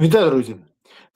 Вітаю, друзі!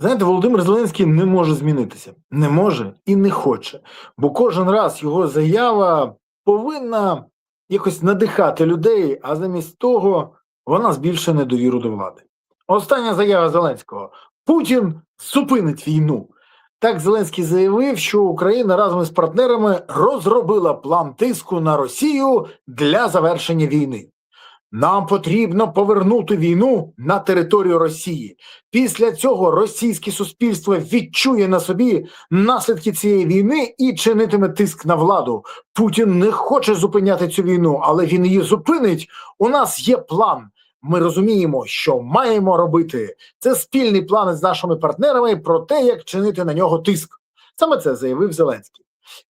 Знаєте, Володимир Зеленський не може змінитися. Не може і не хоче. Бо кожен раз його заява повинна якось надихати людей, а замість того вона збільшує недовіру до влади. Остання заява Зеленського: Путін зупинить війну. Так Зеленський заявив, що Україна разом із партнерами розробила план тиску на Росію для завершення війни. Нам потрібно повернути війну на територію Росії. Після цього російське суспільство відчує на собі наслідки цієї війни і чинитиме тиск на владу. Путін не хоче зупиняти цю війну, але він її зупинить. У нас є план. Ми розуміємо, що маємо робити. Це спільний план з нашими партнерами про те, як чинити на нього тиск. Саме це заявив Зеленський.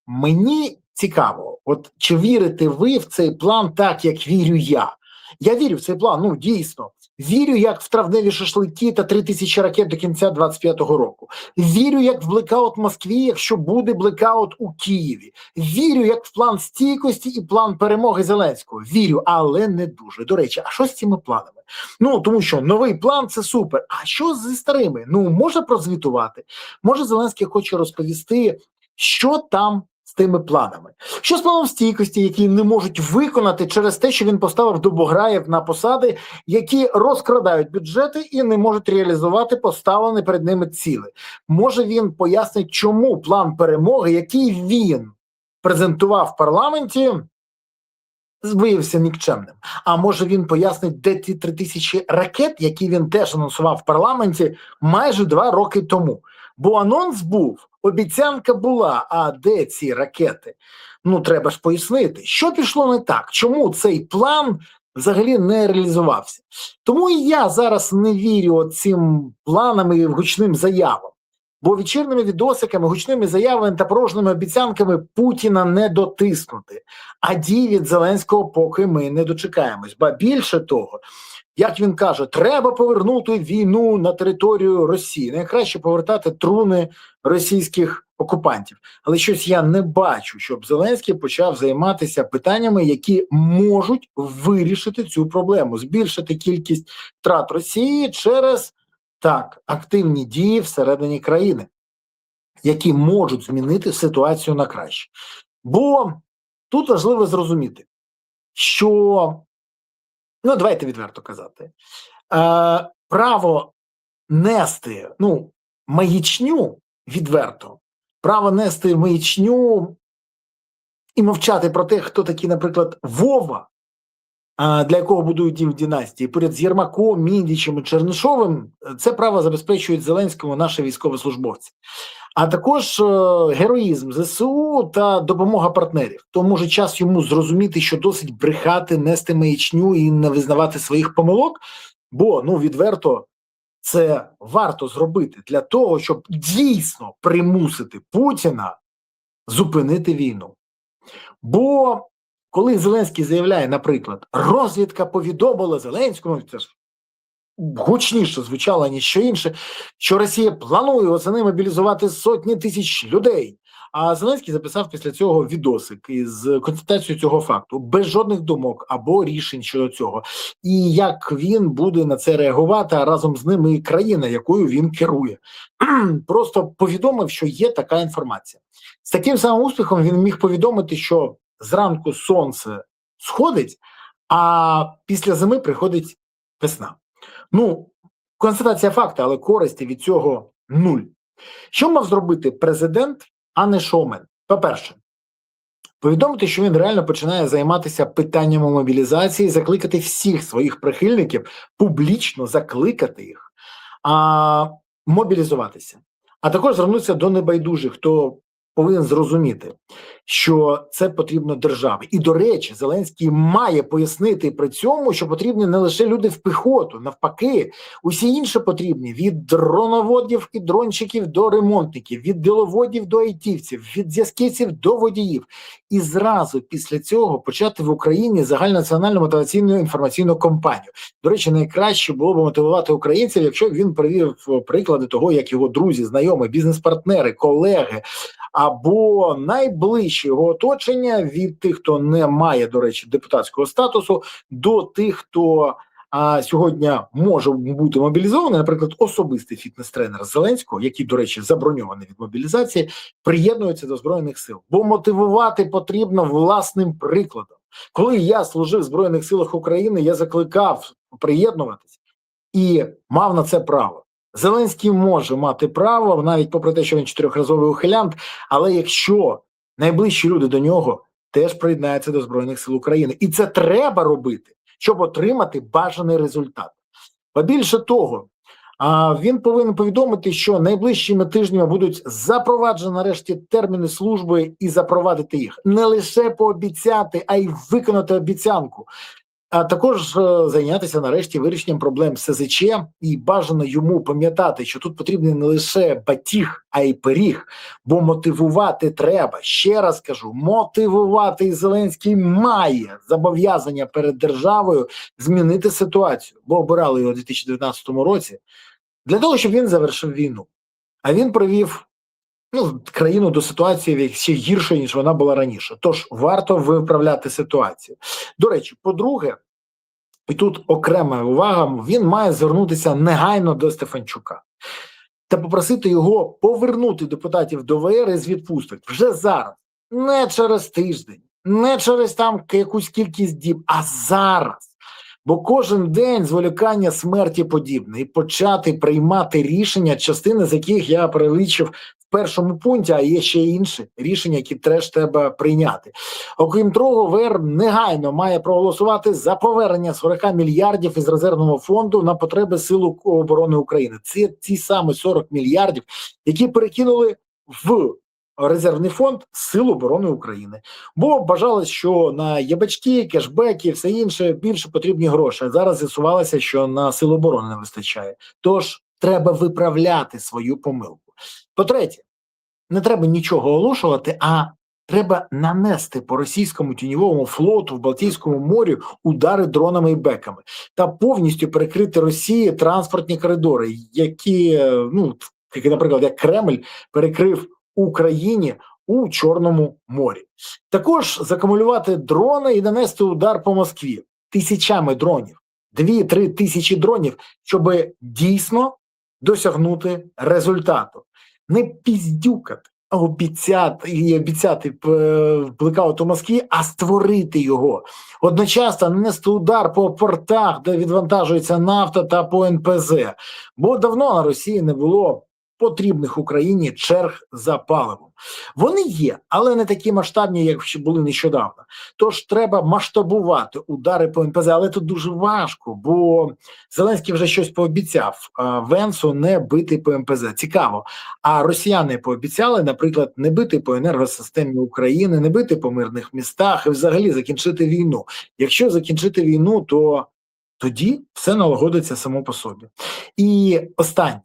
Мені цікаво, от чи вірите ви в цей план так, як вірю я? Я вірю в цей план, дійсно. Вірю, як в травневі шашлики та 3000 ракет до кінця 25-го року. Вірю, як в блекаут в Москві, якщо буде блекаут у Києві. Вірю, як в план стійкості і план перемоги Зеленського. Вірю, але не дуже. До речі, а що з цими планами? Тому що новий план – це супер. А що зі старими? Можна прозвітувати. Може, Зеленський хоче розповісти, що там з тими планами. Що з планом стійкості, які не можуть виконати через те, що він поставив Добограєв на посади, які розкрадають бюджети і не можуть реалізувати поставлені перед ними ціли. Може він пояснить, чому план перемоги, який він презентував в парламенті, виявився нікчемним. А може він пояснить, де ті 3000 ракет, які він теж анонсував в парламенті майже 2 роки тому. Бо анонс був, обіцянка була, а де ці ракети? Треба ж пояснити, що пішло не так, чому цей план взагалі не реалізувався. Тому і я зараз не вірю цим планам і гучним заявам. Бо вечірніми відосиками, гучними заявами та порожніми обіцянками Путіна не дотиснути. А дій від Зеленського поки ми не дочекаємось. Ба більше того, як він каже, треба повернути війну на територію Росії. Найкраще повертати труни російських окупантів. Але щось я не бачу, щоб Зеленський почав займатися питаннями, які можуть вирішити цю проблему. Збільшити кількість втрат Росії через активні дії всередині країни, які можуть змінити ситуацію на краще. Бо тут важливо зрозуміти, що, давайте відверто казати, право нести, маячню відверто, право нести маячню і мовчати про те, хто такий, наприклад, Вова, для якого будують династії, поряд з Єрмаком, Міндічем і Чернишовим, це право забезпечують Зеленському наші військовослужбовці. А також героїзм ЗСУ та допомога партнерів. То може час йому зрозуміти, що досить брехати, нести маячню і не визнавати своїх помилок, бо, відверто, це варто зробити для того, щоб дійсно примусити Путіна зупинити війну. Бо коли Зеленський заявляє, наприклад, розвідка повідомила Зеленському, це ж гучніше звучало, ніж що інше, що Росія планує восени мобілізувати сотні тисяч людей. А Зеленський записав після цього відосик із констатацією цього факту, без жодних думок або рішень щодо цього. І як він буде на це реагувати, а разом з ним і країна, якою він керує. Просто повідомив, що є така інформація. З таким самим успіхом він міг повідомити, що зранку сонце сходить, а після зими приходить весна. Констатація факту, але користі від цього нуль. Що мав зробити президент, а не шоумен? По-перше, повідомити, що він реально починає займатися питаннями мобілізації, закликати всіх своїх прихильників, публічно закликати їх мобілізуватися. А також звернутися до небайдужих, хто повинен зрозуміти, що це потрібно державі. І, до речі, Зеленський має пояснити при цьому, що потрібні не лише люди в піхоту, навпаки, усі інші потрібні, від дроноводів і дронщиків до ремонтників, від діловодів до айтівців, від зв'язківців до водіїв. І зразу після цього почати в Україні загальнонаціональну мотиваційну інформаційну кампанію. До речі, найкраще було б мотивувати українців, якщо б він привів приклади того, як його друзі, знайомі, бізнес-партнери, колеги, або найближче його оточення, від тих, хто не має, до речі, депутатського статусу, до тих, хто а сьогодні може бути мобілізований, наприклад, особистий фітнес-тренер Зеленського, який, до речі, заброньований від мобілізації, приєднується до Збройних сил. Бо мотивувати потрібно власним прикладом. Коли я служив в Збройних силах України, я закликав приєднуватись і мав на це право. Зеленський може мати право, навіть попри те, що він 4-разовий ухилянт, але якщо найближчі люди до нього теж приєднаються до Збройних сил України. І це треба робити, щоб отримати бажаний результат. Ба більше того, він повинен повідомити, що найближчими тижнями будуть запроваджені нарешті терміни служби і запровадити їх. Не лише пообіцяти, а й виконати обіцянку. А також зайнятися нарешті вирішенням проблем СЗЧ, і бажано йому пам'ятати, що тут потрібен не лише батіг, а й пиріг, бо мотивувати треба. Ще раз кажу, мотивувати, і Зеленський має зобов'язання перед державою змінити ситуацію, бо обирали його у 2019 році для того, щоб він завершив війну. А він привів країну до ситуації ще гірше, ніж вона була раніше. Тож варто виправляти ситуацію. До речі, по-друге, і тут окрема увага, він має звернутися негайно до Стефанчука та попросити його повернути депутатів до ВР із відпусток вже зараз, не через тиждень, не через там якусь кількість діб, а зараз. Бо кожен день зволікання смерті подібне, і почати приймати рішення, частини з яких я перелічив в першому пункті, а є ще інші рішення, які теж треба прийняти. Окрім того, ВР негайно має проголосувати за повернення 40 мільярдів із резервного фонду на потреби Сил оборони України. Це ті самі 40 мільярдів, які перекинули в резервний фонд Сил оборони України. Бо бажалось, що на ябачки, кешбеки, все інше більше потрібні гроші. Зараз з'ясувалося, що на Сил оборони не вистачає. Тож треба виправляти свою помилку. По-третє, не треба нічого оголошувати, а треба нанести по російському тіньовому флоту в Балтійському морі удари дронами і беками та повністю перекрити Росії транспортні коридори, які, наприклад, як Кремль перекрив Україні у Чорному морі. Також закумулювати дрони і нанести удар по Москві тисячами дронів, 2-3 тисячі дронів, щоб дійсно досягнути результату. Не піздюкати, а обіцяти блекаут у Москві, а створити його. Одночасно нанести удар по портах, де відвантажується нафта, та по НПЗ. Бо давно на Росії не було потрібних Україні черг за паливом. Вони є, але не такі масштабні, як були нещодавно. Тож треба масштабувати удари по НПЗ, але тут дуже важко, бо Зеленський вже щось пообіцяв Венсу не бити по НПЗ. Цікаво. А росіяни пообіцяли, наприклад, не бити по енергосистемі України, не бити по мирних містах і взагалі закінчити війну. Якщо закінчити війну, то тоді все налагодиться само по собі. І останнє.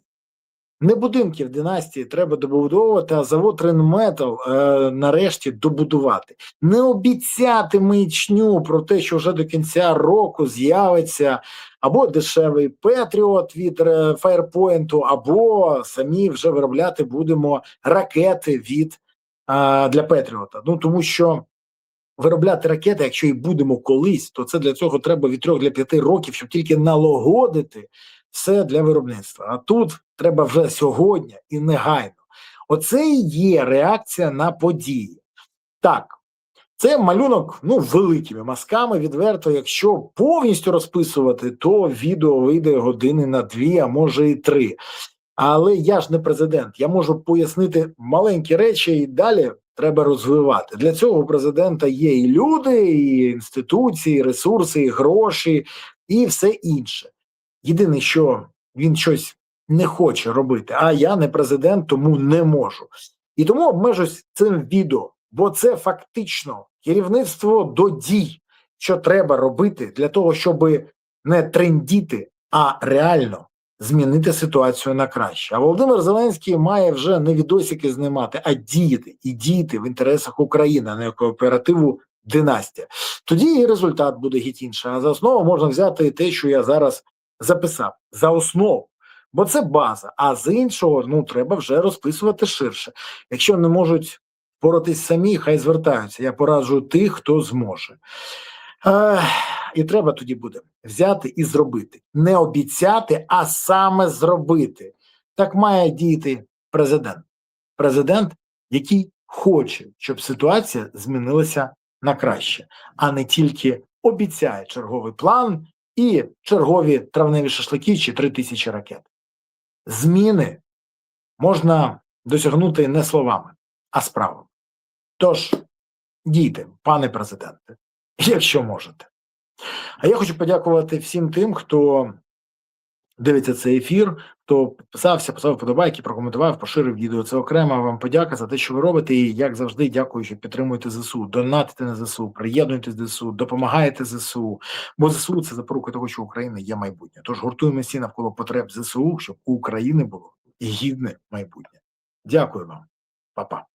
Не будинки в династії треба добудовувати, а завод Ренметал нарешті добудувати. Не обіцяти маячню про те, що вже до кінця року з'явиться або дешевий Петріот від Фаєрпойнту, або самі вже виробляти будемо ракети для Петріота. Тому що виробляти ракети, якщо і будемо колись, то це для цього треба від 3 до 5 років, щоб тільки налагодити все для виробництва. А тут треба вже сьогодні і негайно. Оце і є реакція на події. Так, це малюнок, великими мазками, відверто, якщо повністю розписувати, то відео вийде години на 2, а може і 3. Але я ж не президент, я можу пояснити маленькі речі і далі треба розвивати. Для цього у президента є і люди, і інституції, і ресурси, і гроші, і все інше. Єдине, що він щось не хоче робити, а я не президент, тому не можу. І тому обмежусь цим відео, бо це фактично керівництво до дій, що треба робити для того, щоб не трендіти, а реально змінити ситуацію на краще. А Володимир Зеленський має вже не відосики знімати, а діяти. І діяти в інтересах України, а не кооперативу «Династія». Тоді і результат буде геть інший. А за основу можна взяти те, що я зараз записав, за основу. Бо це база, а з іншого, треба вже розписувати ширше. Якщо не можуть боротись самі, хай звертаються. Я пораджу тих, хто зможе. Ех, І треба тоді буде взяти і зробити. Не обіцяти, а саме зробити. Так має діяти президент. Президент, який хоче, щоб ситуація змінилася на краще, а не тільки обіцяє черговий план і чергові травневі шашлики чи 3000 ракет. Зміни можна досягнути не словами, а справами. Тож, дійте, пане президенте, якщо можете. А я хочу подякувати всім тим, хто дивиться цей ефір, хто підписався, поставив вподобайки, прокоментував, поширив відео. Це окрема вам подяка за те, що ви робите. І, як завжди, дякую, що підтримуєте ЗСУ, донатите на ЗСУ, приєднуйтесь до ЗСУ, допомагаєте ЗСУ. Бо ЗСУ – це запорука того, що Україна є майбутнє. Тож гуртуємо всі навколо потреб ЗСУ, щоб у України було гідне майбутнє. Дякую вам. Па-па.